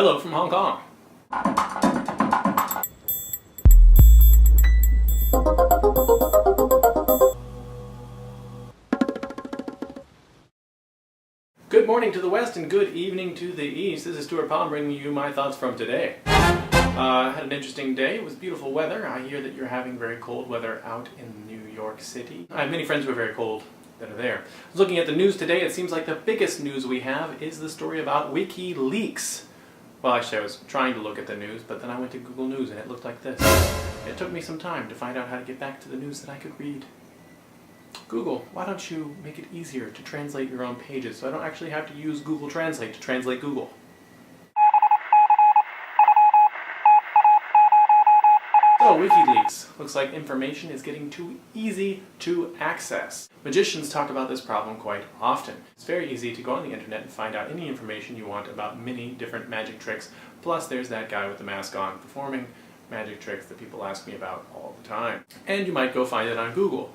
Hello from Hong Kong. Good morning to the west and good evening to the east. This is Stuart bringing you my thoughts from today. Had an interesting day. It was beautiful weather. I hear that you're having very cold weather out in New York City. I have many friends who are very cold that are there. I was looking at the news today. It seems like the biggest news we have is the story about Wiki Leaks. Well, actually I was trying to look at the news, but then I went to Google News and it looked like this. It took me some time to find out how to get back to the news that I could read. Google, why don't you make it easier to translate your own pages so I don't actually have to use Google Translate to translate Google? So, WikiLeaks. Looks like information is getting too easy to access. Magicians talk about this problem quite often. It's very easy to go on the internet and find out any information you want about many different magic tricks. Plus, there's that guy with the mask on performing magic tricks that people ask me about all the time. And you might go find it on Google.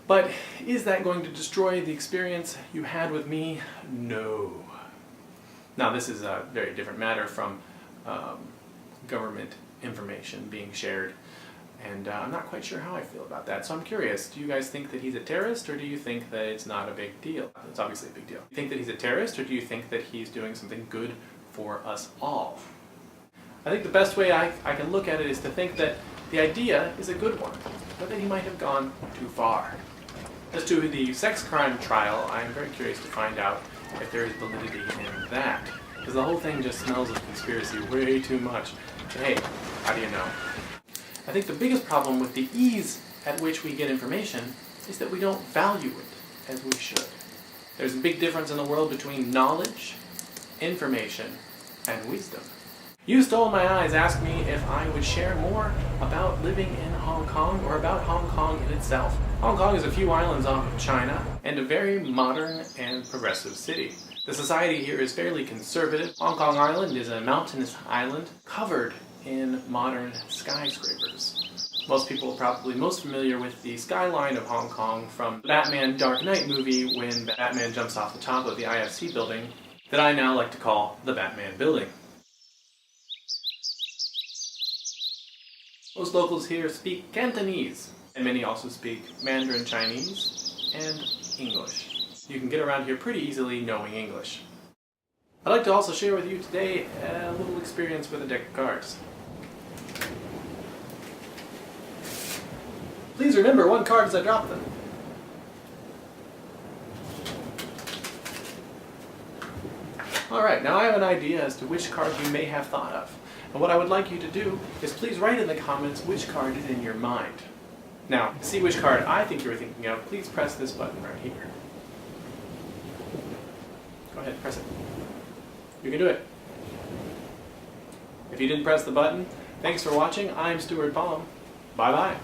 But is that going to destroy the experience you had with me? No. Now, this is a very different matter from government information being shared, and I'm not quite sure how I feel about that. So I'm curious, do you guys think that he's a terrorist, or do you think that it's not a big deal? It's obviously a big deal. Do you think that he's a terrorist, or do you think that he's doing something good for us all? I think the best way I can look at it is to think that the idea is a good one, but that he might have gone too far. As to the sex crime trial, I'm very curious to find out if there is validity in that, because the whole thing just smells of conspiracy way too much. But hey, how do you know? I think the biggest problem with the ease at which we get information is that we don't value it as we should. There's a big difference in the world between knowledge, information, and wisdom. You Stole My Eyes asked me if I would share more about living in Hong Kong or about Hong Kong in itself. Hong Kong is a few islands off of China and a very modern and progressive city. The society here is fairly conservative. Hong Kong Island is a mountainous island covered in modern skyscrapers. Most people are probably most familiar with the skyline of Hong Kong from the Batman Dark Knight movie when Batman jumps off the top of the IFC building that I now like to call the Batman Building. Most locals here speak Cantonese, and many also speak Mandarin Chinese and English. You can get around here pretty easily knowing English. I'd like to also share with you today a little experience with a deck of cards. Please remember one card as I drop them. Alright, now I have an idea as to which card you may have thought of. And what I would like you to do is please write in the comments which card is in your mind. Now, to see which card I think you were thinking of, please press this button right here. Go ahead, press it. You can do it. If you didn't press the button, thanks for watching. I'm Stuart. Bye-bye.